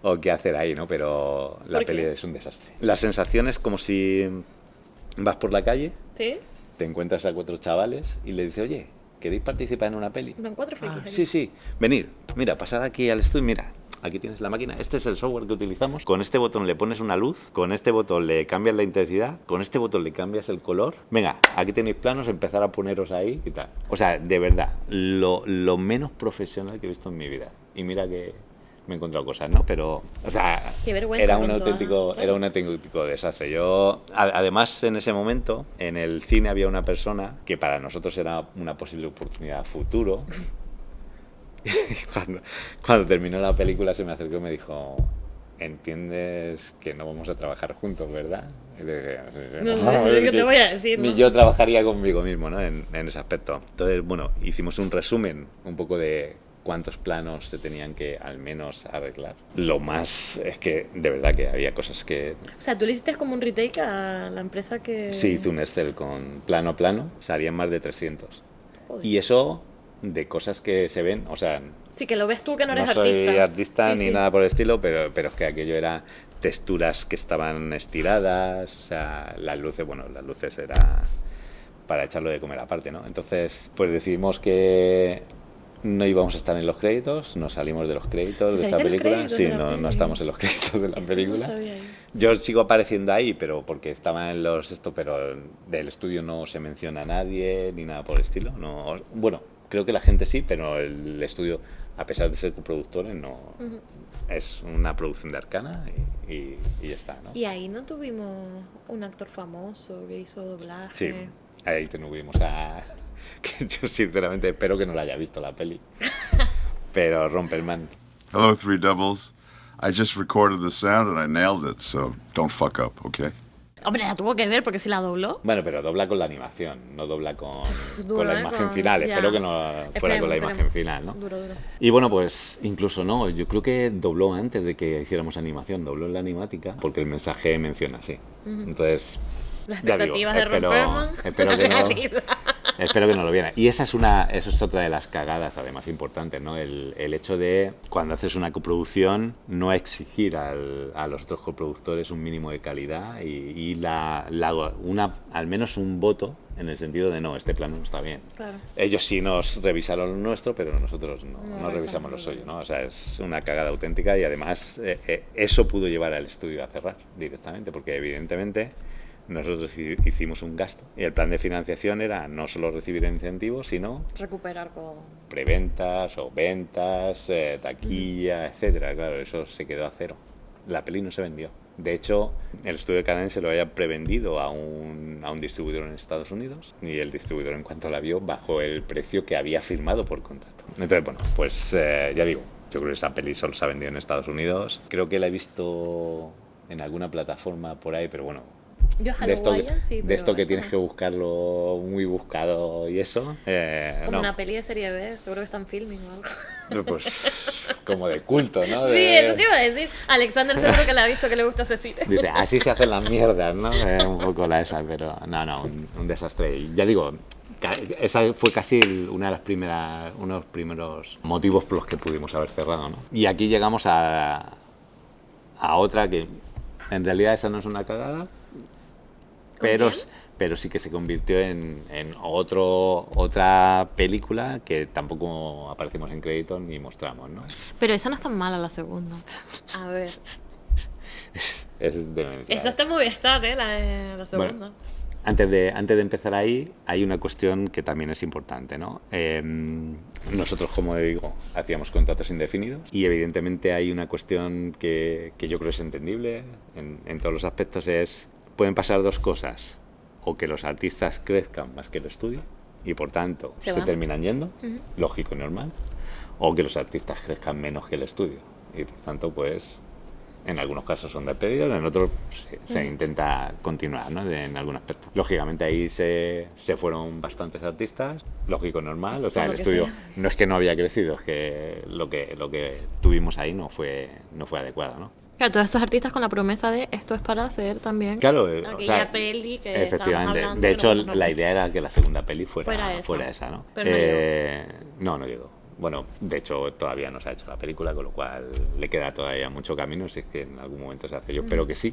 o qué hacer ahí, ¿no? Pero la peli es un desastre. La sensación es como si vas por la calle, ¿sí? Te encuentras a 4 chavales y le dices, oye, ¿queréis participar en una peli? Van 4 frikis. Sí, venid, mira, pasad aquí al estudio, mira, aquí tienes la máquina, este es el software que utilizamos, con este botón le pones una luz, con este botón le cambias la intensidad, con este botón le cambias el color, venga, aquí tenéis planos, empezar a poneros ahí y tal. O sea, de verdad, lo menos profesional que he visto en mi vida. Y mira que me he encontrado cosas, ¿no? Pero, o sea, era un auténtico desastre. Yo, además, en ese momento, en el cine había una persona que para nosotros era una posible oportunidad a futuro. Cuando terminó la película se me acercó y me dijo, entiendes que no vamos a trabajar juntos, ¿verdad? Y dije, no sé qué te voy a decir, ¿no? Ni yo trabajaría conmigo mismo, ¿no? En ese aspecto. Entonces, bueno, hicimos un resumen un poco de cuántos planos se tenían que al menos arreglar. Lo más es que de verdad que había cosas que... O sea, ¿tú le hiciste como un retake a la empresa que...? Sí, hice un Excel con plano a plano, salían más de 300. Joder. Y eso de cosas que se ven, o sea... Sí, que lo ves tú que no eres artista. No soy artista ni sí. nada por el estilo, pero es que aquello era texturas que estaban estiradas, o sea, las luces era para echarlo de comer aparte, ¿no? Entonces, pues decidimos que no íbamos a estar en los créditos, nos salimos de los créditos de esa película. Sí, no estamos en los créditos de la película. Yo sigo apareciendo ahí, pero porque estaba en pero del estudio no se menciona a nadie ni nada por el estilo. No, bueno, creo que la gente sí, pero el estudio, a pesar de ser coproductores, no es una producción de Arcana y ya está, ¿no? Y ahí no tuvimos un actor famoso que hizo doblaje. Sí, ahí tuvimos que yo sinceramente espero que no la haya visto la peli. Pero Ron Perlman. Hello, Three Devils. I just recorded the sound and I nailed it, so don't fuck up, okay? Hombre, la tuvo que ver porque si la dobló. Bueno, pero dobla con la animación, no dobla con la imagen final. Ya. Espero que no fuera con la imagen final, ¿no? Duro. Y bueno, pues incluso no, yo creo que dobló antes de que hiciéramos animación, dobló en la animática, porque el mensaje menciona así. Entonces, las expectativas de Ron Perlman, espero que no lo viera. Y eso es otra de las cagadas, además, importantes, ¿no? El hecho de, cuando haces una coproducción, no exigir a los otros coproductores un mínimo de calidad y al menos un voto en el sentido de, no, este plano no está bien. Claro. Ellos sí nos revisaron lo nuestro, pero nosotros no revisamos lo suyo, ¿no? O sea, es una cagada auténtica y además eso pudo llevar al estudio a cerrar directamente, porque evidentemente nosotros hicimos un gasto y el plan de financiación era no solo recibir incentivos, sino recuperar con preventas o ventas, taquilla, etcétera. Claro, eso se quedó a cero. La peli no se vendió. De hecho, el estudio canadiense lo había prevendido a un distribuidor en Estados Unidos y el distribuidor, en cuanto la vio, bajó el precio que había firmado por contrato. Entonces, bueno, pues ya digo, yo creo que esa peli solo se ha vendido en Estados Unidos. Creo que la he visto en alguna plataforma por ahí, pero bueno, yo de esto que tienes que buscarlo muy buscado y eso. Como una peli de serie B, seguro que están filming o algo. Pues como de culto, ¿no? Sí, eso te iba a decir. Alexander seguro que la ha visto, que le gusta ese cine. Dice, así se hacen las mierdas, ¿no? Un poco la esa, pero no, un desastre. Y ya digo, esa fue casi uno de los primeros motivos por los que pudimos haber cerrado, ¿no? Y aquí llegamos a otra que en realidad esa no es una cagada, pero sí que se convirtió en otra película que tampoco aparecemos en créditos ni mostramos, ¿no? Pero esa no es tan mala, la segunda. A ver. Es de esa está muy Movistar, la segunda. Bueno, antes de empezar ahí, hay una cuestión que también es importante, ¿no? Nosotros, como digo, hacíamos contratos indefinidos y evidentemente hay una cuestión que yo creo es entendible en todos los aspectos, pueden pasar dos cosas, o que los artistas crezcan más que el estudio y por tanto se terminan yendo, lógico y normal, o que los artistas crezcan menos que el estudio y por tanto pues en algunos casos son despedidos, en otros se intenta continuar, ¿no? En algún aspecto. Lógicamente ahí se fueron bastantes artistas, lógico y normal, o sea, el estudio no es que no había crecido, es que lo que tuvimos ahí no fue adecuado, ¿no? Claro, todos estos artistas con la promesa de esto es para hacer también aquella peli que efectivamente. Hablando, de hecho, la idea era que la segunda peli fuera esa, ¿no? Pero no llegó. Bueno, de hecho, todavía no se ha hecho la película, con lo cual le queda todavía mucho camino, si es que en algún momento se hace. Yo espero que sí,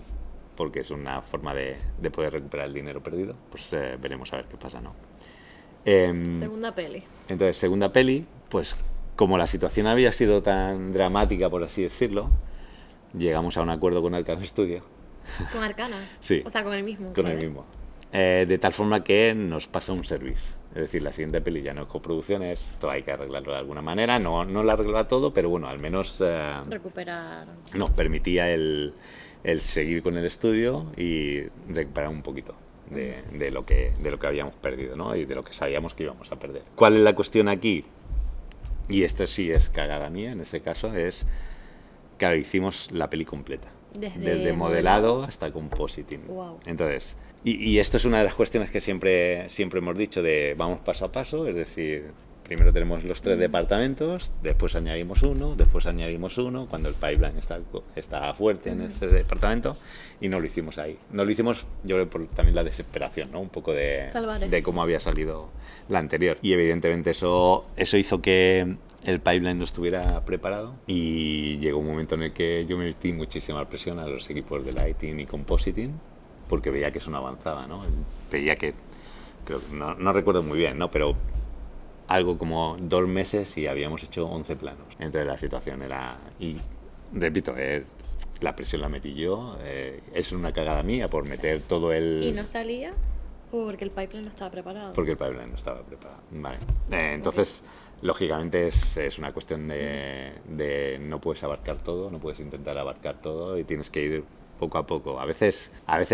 porque es una forma de poder recuperar el dinero perdido. Pues veremos a ver qué pasa, ¿no? Segunda peli. Entonces, segunda peli, pues como la situación había sido tan dramática, por así decirlo, llegamos a un acuerdo con Arcana Studio. ¿Con Arcana? Sí. O sea, con el mismo. Con el mismo. De tal forma que nos pasa un service. Es decir, la siguiente peli ya no es coproducción, esto hay que arreglarlo de alguna manera. No lo arregla todo, pero bueno, al menos recuperar. Nos permitía el seguir con el estudio y recuperar un poquito de lo que habíamos perdido, ¿no? Y de lo que sabíamos que íbamos a perder. ¿Cuál es la cuestión aquí? Y esto sí es cagada mía, en ese caso, es que hicimos la peli completa. Desde modelado hasta compositing. Wow. Entonces, y esto es una de las cuestiones que siempre hemos dicho de vamos paso a paso, es decir, primero tenemos los 3 departamentos, después añadimos uno, cuando el pipeline está fuerte en ese departamento, y no lo hicimos ahí. No lo hicimos, yo creo, por también la desesperación, ¿no? Un poco de cómo había salido la anterior. Y evidentemente eso hizo que el pipeline no estuviera preparado y llegó un momento en el que yo me metí muchísima presión a los equipos de lighting y compositing porque veía que eso no avanzaba, ¿no? Veía que no recuerdo muy bien, ¿no? Pero algo como 2 meses y habíamos hecho 11 planos. Entonces la situación era... Y repito, la presión la metí yo, es una cagada mía por meter todo el... ¿Y no salía? Porque el pipeline no estaba preparado. Porque el pipeline no estaba preparado. Vale. Entonces, lógicamente es una cuestión de no puedes abarcar todo, no puedes intentar abarcar todo y tienes que ir poco a poco. A veces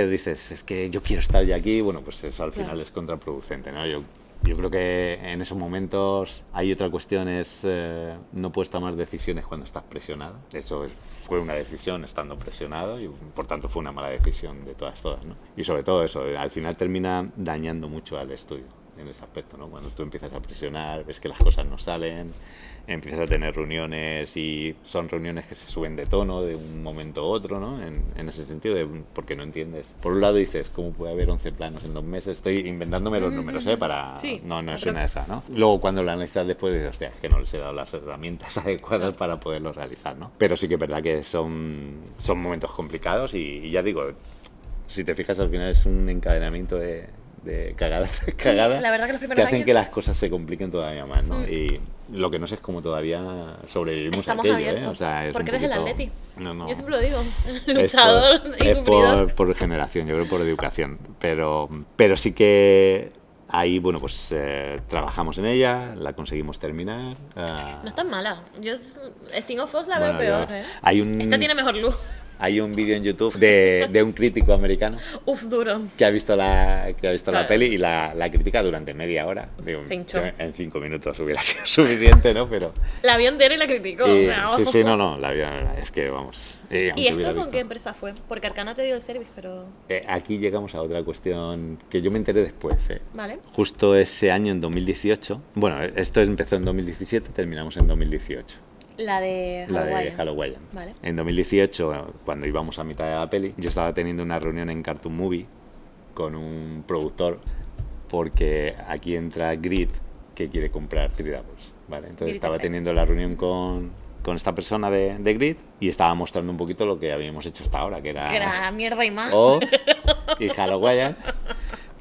dices, es que yo quiero estar ya aquí, bueno, pues eso al final es contraproducente, ¿no? Yo creo que en esos momentos hay otra cuestión, no puedes tomar decisiones cuando estás presionado. De hecho, fue una decisión estando presionado y por tanto fue una mala decisión de todas, ¿no? Y sobre todo eso, al final termina dañando mucho al estudio en ese aspecto, ¿no? Cuando tú empiezas a presionar, ves que las cosas no salen, empiezas a tener reuniones y son reuniones que se suben de tono de un momento a otro, ¿no? En ese sentido, porque no entiendes. Por un lado dices, ¿cómo puede haber 11 planos en 2 meses? Estoy inventándome los números, para... Sí, no es una esa, ¿no? Luego cuando lo analizas después dices, hostia, es que no les he dado las herramientas adecuadas para poderlo realizar, ¿no? Pero sí que es verdad que son momentos complicados y ya digo, si te fijas al final es un encadenamiento de cagadas la verdad que los primeros que hacen años... que las cosas se compliquen todavía más, ¿no? Y lo que no sé es cómo todavía sobrevivimos Estamos aquello, abiertos. O sea, es porque un eres el poquito... Atleti. No. Yo siempre lo digo. Es Luchador y sufridor. por generación, yo creo por educación. Pero sí que ahí, bueno, pues trabajamos en ella, la conseguimos terminar. No es tan mala. Yo Sting of Us la veo peor, ¿eh? Hay un... Esta tiene mejor luz. Hay un vídeo en YouTube de un crítico americano Uf, duro. que ha visto la Claro. peli y la critica durante media hora. Digo, Se hinchó. en 5 minutos hubiera sido suficiente, ¿no? Pero... La vio entera y la criticó. O sea, sí, no, la vida es que vamos. ¿Y aunque hubiera esto con visto. qué empresa fue? Porque Arcana te dio el service, pero... Aquí llegamos a otra cuestión que yo me enteré después. Vale. Justo ese año, en 2018. Bueno, esto empezó en 2017, terminamos en 2018. La de Halloween. Vale. En 2018, cuando íbamos a mitad de la peli, yo estaba teniendo una reunión en Cartoon Movie con un productor porque aquí entra Grid que quiere comprar Three Doubles, ¿vale? Entonces Grid estaba FX. teniendo la reunión con esta persona de Grid y estaba mostrando un poquito lo que habíamos hecho hasta ahora, que era mierda y más. Oz y Halloween,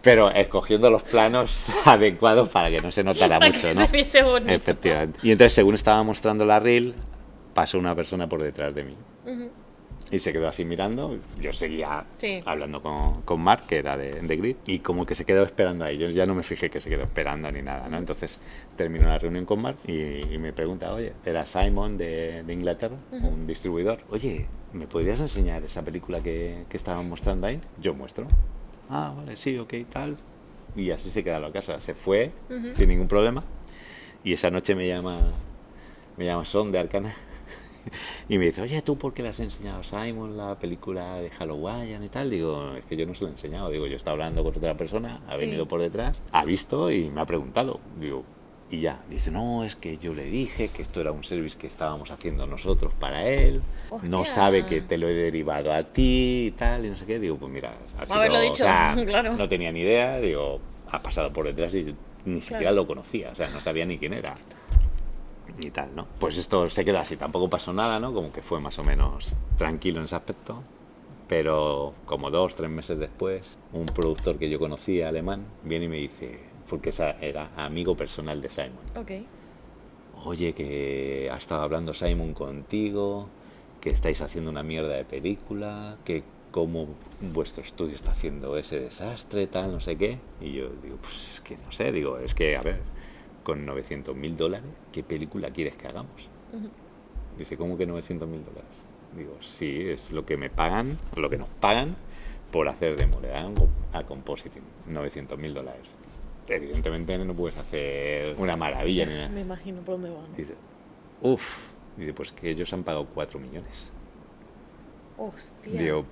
pero escogiendo los planos adecuados para que no se notara Para mucho, que ¿no? se viese bonito. Efectivamente. Y entonces, según estaba mostrando la reel, pasó una persona por detrás de mí. Ujú. Y se quedó así mirando. Yo seguía Sí. hablando con Mark, que era de Grid, y como que se quedó esperando ahí. Yo ya no me fijé que se quedó esperando ni nada, ¿no? Entonces terminó la reunión con Mark y me pregunta, oye, era Simon de Inglaterra, un distribuidor. Oye, ¿me podrías enseñar esa película que estaban mostrando ahí? Yo muestro. Ah, vale, sí, ok, tal. Y así se quedó la casa. Se fue sin ningún problema. Y esa noche me llama Son de Arcana y me dice, oye, ¿tú por qué le has enseñado a Simon la película de Halloween y tal? Digo, es que yo no se lo he enseñado. Digo, yo estaba hablando con otra persona, ha venido por detrás, ha visto y me ha preguntado. Digo, y ya. Dice, no, es que yo le dije que esto era un service que estábamos haciendo nosotros para él. No Hostia. sabe que te lo he derivado a ti y tal, y no sé qué. Digo, pues mira, ha sido, Haberlo dicho, o sea, claro. no tenía ni idea. Digo, ha pasado por detrás y ni siquiera lo conocía. O sea, no sabía ni quién era. Y tal, ¿no? Pues esto se quedó así, tampoco pasó nada, ¿no? Como que fue más o menos tranquilo en ese aspecto. Pero como 2-3 meses después, un productor que yo conocía, alemán, viene y me dice, porque era amigo personal de Simon. Ok. Oye, que ha estado hablando Simon contigo, que estáis haciendo una mierda de película, que cómo vuestro estudio está haciendo ese desastre, tal, no sé qué. Y yo digo, pues que no sé, digo, es que, a ver, con $900.000, ¿qué película quieres que hagamos? Dice, ¿cómo que $900.000? Digo, sí, es lo que me pagan, lo que nos pagan por hacer de Moreán a Compositing, $900.000. Evidentemente no puedes hacer una maravilla ni nada. Me imagino por dónde van. Dice, dice, pues que ellos han pagado 4 millones. Hostia. Digo,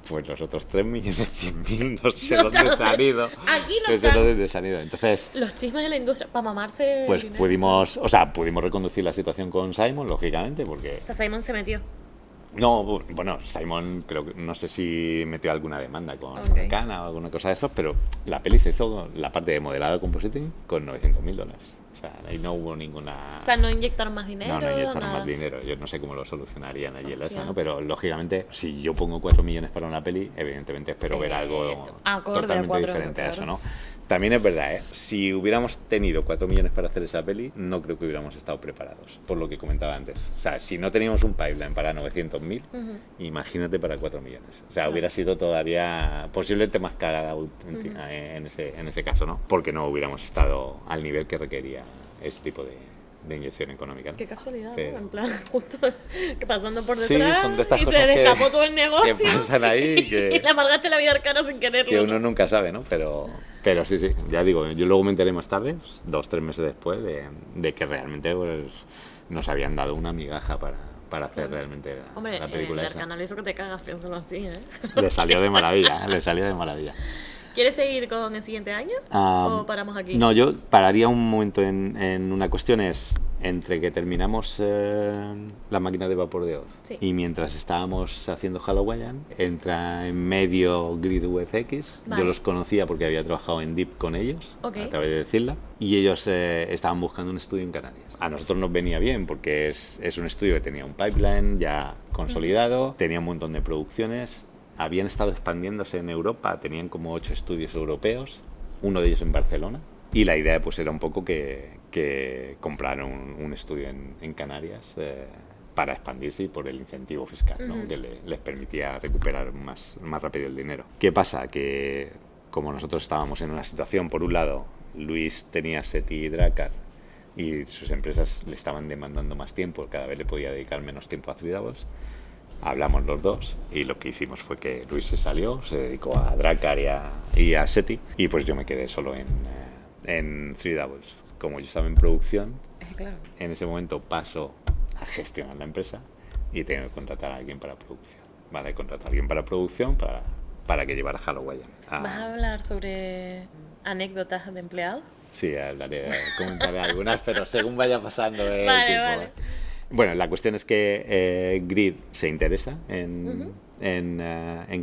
pues los otros 3.100.000 no sé No dónde están. se han ido. Aquí no sé están. dónde se han ido. Entonces, Los chismes de la industria, para mamarse. pues dinero. pudimos reconducir la situación con Simon, lógicamente, porque... O sea, Simon se metió. No, bueno, Simon creo que no sé si metió alguna demanda con Ok. Arcana o alguna cosa de eso, pero la peli se hizo, la parte de modelado compositing, con $900.000. O sea, ahí no hubo ninguna... O sea, no inyectaron más dinero. No inyectaron nada. más dinero. Yo no sé cómo lo solucionarían allí en la Hostia. esa, ¿no? Pero lógicamente, si yo pongo 4 millones para una peli, evidentemente espero ver algo acorde a totalmente 4, diferente a claro. eso, ¿no? También es verdad, ¿eh? Si hubiéramos tenido 4 millones para hacer esa peli, no creo que hubiéramos estado preparados, por lo que comentaba antes. O sea, si no teníamos un pipeline para 900.000, imagínate para 4 millones. O sea, hubiera sido todavía posiblemente más cagada en ese caso, ¿no? Porque no hubiéramos estado al nivel que requería ese tipo de inyección económica, ¿no? Qué casualidad, Pero... ¿no? En plan, justo que pasando por Sí, detrás son de estas y se cosas destapó todo el negocio que pasan ahí, que... y le amargaste la vida arcana sin quererlo. Que uno nunca sabe, ¿no? Pero sí, ya digo, yo luego me enteré más tarde, 2-3 meses después, de que realmente pues, nos habían dado una migaja para hacer realmente la película el esa. arcana lo hizo que te cagas, piénsalo así, ¿eh? Le salió de maravilla, le salió de maravilla. ¿Quieres seguir con el siguiente año o paramos aquí? No, yo pararía un momento en una cuestión, es entre que terminamos la máquina de vapor de Oz y mientras estábamos haciendo Halloween, entra en medio Grid UFX. Yo los conocía porque había trabajado en Deep con ellos, a través de Decirla, y ellos estaban buscando un estudio en Canarias. A nosotros nos venía bien porque es un estudio que tenía un pipeline ya consolidado, tenía un montón de producciones. Habían estado expandiéndose en Europa, tenían como 8 estudios europeos, uno de ellos en Barcelona, y la idea pues era un poco que compraran un estudio en Canarias para expandirse y por el incentivo fiscal, ¿no? Que les permitía recuperar más rápido el dinero. ¿Qué pasa? Que como nosotros estábamos en una situación, por un lado, Luis tenía SETI y Drakkar y sus empresas le estaban demandando más tiempo, cada vez le podía dedicar menos tiempo a 3 Doubles. Hablamos los dos y lo que hicimos fue que Luis se salió, se dedicó a Drakkar y a SETI, y pues yo me quedé solo en 3 Doubles. Como yo estaba en producción, en ese momento paso a gestionar la empresa y tengo que contratar a alguien para producción. Vale, contratar a alguien para producción para que llevara Halloween. ¿Vas a hablar sobre anécdotas de empleados? Sí, comentaré algunas, pero según vaya pasando el tiempo. Vale. Bueno, la cuestión es que Grid se interesa en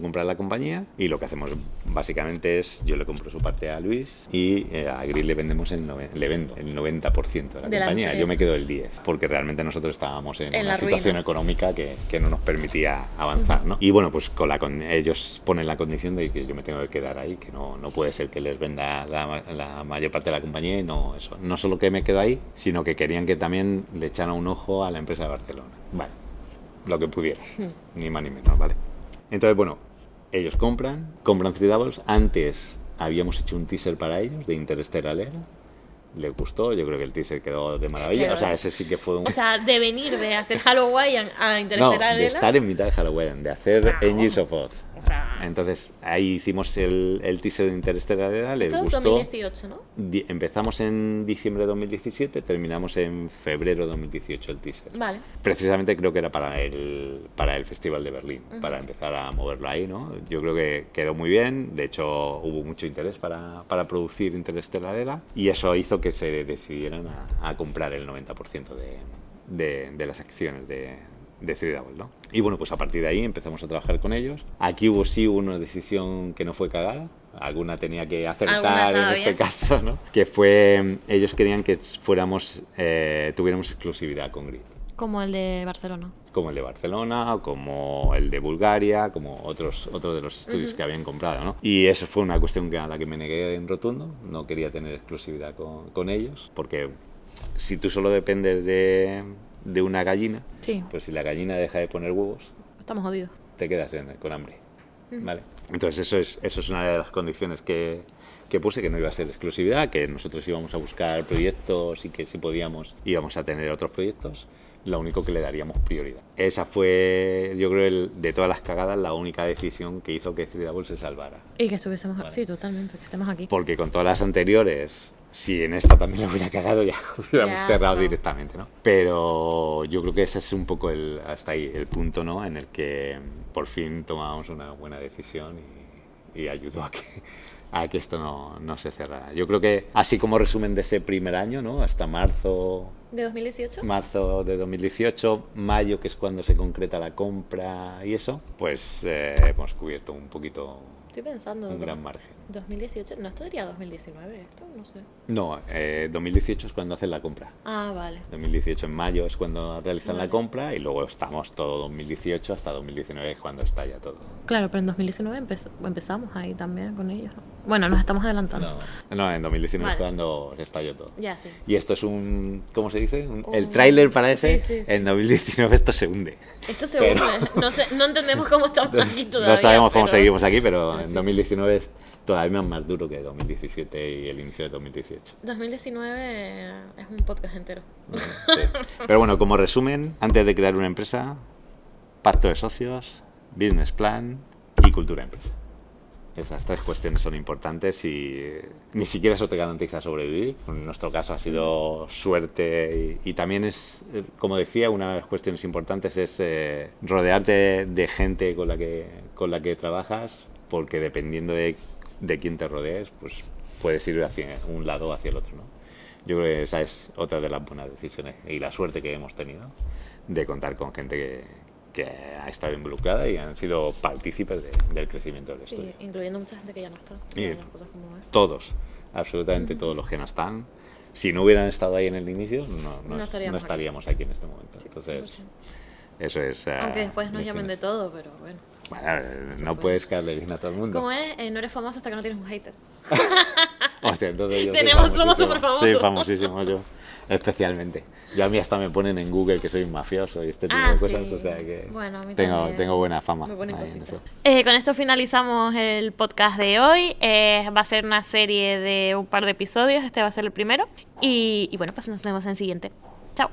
comprar la compañía, y lo que hacemos básicamente es, yo le compro su parte a Luis y a Grid le vendo el 90% de la compañía. Yo me quedo el 10%, porque realmente nosotros estábamos en una situación económica que no nos permitía avanzar, ¿no? Y bueno, pues ellos ponen la condición de que yo me tengo que quedar ahí, que no puede ser que les venda la mayor parte de la compañía, y no solo que me quedo ahí, sino que querían que también le echara un ojo a la empresa de Barcelona. Vale, lo que pudiera, ni más ni menos, ¿vale? Entonces, bueno, ellos compran 3 Doubles. Antes habíamos hecho un teaser para ellos de Interstellar Era. Les gustó, yo creo que el teaser quedó de maravilla. O sea, ese sí que fue un... O sea, de venir de hacer Halloween a Interstellar Era. No, de estar en mitad de Halloween, de hacer Engines of Oz. O sea... Entonces, ahí hicimos el teaser de Interstellar Era, les gustó. gustó. 2018, ¿no? Empezamos en diciembre de 2017, terminamos en febrero de 2018 el teaser. Vale. Precisamente creo que era para el Festival de Berlín, para empezar a moverlo ahí, ¿no? Yo creo que quedó muy bien, de hecho hubo mucho interés para producir Interstellar Era, y eso hizo que se decidieran a comprar el 90% de las acciones de 3 Doubles, ¿no? Y bueno, pues a partir de ahí empezamos a trabajar con ellos. Aquí hubo una decisión que no fue cagada, alguna tenía que acertar en este caso, ¿no? Que fue, ellos querían que tuviéramos exclusividad con Grid. Como el de Barcelona. Como el de Barcelona, o como el de Bulgaria, como otros de los estudios que habían comprado, ¿no? Y eso fue una cuestión a la que me negué en rotundo. No quería tener exclusividad con ellos, porque si tú solo dependes de una gallina, pues si la gallina deja de poner huevos, estamos jodidos. Te quedas con hambre, ¿vale? Entonces eso es una de las condiciones que puse, que no iba a ser exclusividad, que nosotros íbamos a buscar proyectos y que si podíamos íbamos a tener otros proyectos, lo único que le daríamos prioridad. Esa fue, yo creo, de todas las cagadas, la única decisión que hizo que 3 Doubles se salvara. Y que estuviésemos, ¿vale? Sí, totalmente, que estemos aquí. Porque con todas las anteriores, si en esta también lo hubiera cagado, ya hubiéramos cerrado directamente, ¿no? Pero yo creo que ese es un poco hasta ahí el punto, ¿no? En el que por fin tomamos una buena decisión y ayudó a que esto no se cerrara. Yo creo que, así como resumen de ese primer año, ¿no? Hasta marzo... ¿De 2018? Marzo de 2018, mayo, que es cuando se concreta la compra y eso, pues hemos cubierto un poquito... Estoy pensando... Un gran margen. 2018, ¿no esto sería 2019 esto? No sé. No, 2018 es cuando hacen la compra. Ah, vale. 2018 en mayo es cuando realizan la compra, y luego estamos todo 2018 hasta 2019 es cuando está ya todo. Claro, pero en 2019 empezamos ahí también con ellos, ¿no? Bueno, nos estamos adelantando. No, en 2019 Vale. fue cuando estalló todo. Ya, sí. Y esto es un, ¿cómo se dice? El tráiler para ese. Sí. En 2019 esto se hunde. Esto se hunde. No sé, no entendemos cómo estamos aquí todavía. No sabemos cómo pero- seguimos aquí, pero Sí, en sí. 2019 es todavía más duro que 2017 y el inicio de 2018. 2019 es un podcast entero. Sí. Pero bueno, como resumen, antes de crear una empresa, pacto de socios, business plan y cultura de empresa. Esas 3 cuestiones son importantes y ni siquiera eso te garantiza sobrevivir. En nuestro caso ha sido suerte y también es, como decía, una de las cuestiones importantes es rodearte de gente con la que trabajas, porque dependiendo de quién te rodees, pues puedes ir hacia un lado o hacia el otro, ¿no? Yo creo que esa es otra de las buenas decisiones y la suerte que hemos tenido de contar con gente que ha estado involucrada y han sido partícipes del crecimiento del estudio. Sí, incluyendo mucha gente que ya no está. Y Las cosas como es. todos, absolutamente todos los que no están, si no hubieran estado ahí en el inicio, no No estaríamos estaríamos aquí en este momento. Entonces, 100%. eso es... Aunque después nos llamen de lecciones. todo, pero bueno. Bueno, no puedes caerle bien a todo el mundo. ¿Cómo es? No eres famoso hasta que no tienes un hater. Hostia, entonces yo soy Somos famosísimo. superfamosos. Sí, famosísimo yo, especialmente. Yo a mí hasta me ponen en Google que soy un mafioso y este tipo de cosas, sí. o sea que Bueno, a mí tengo, también. tengo buena fama. Me ponen ahí en cositas. eso. Con esto finalizamos el podcast de hoy. Va a ser una serie de un par de episodios. Este va a ser el primero. Y bueno, pues nos vemos en el siguiente. Chao.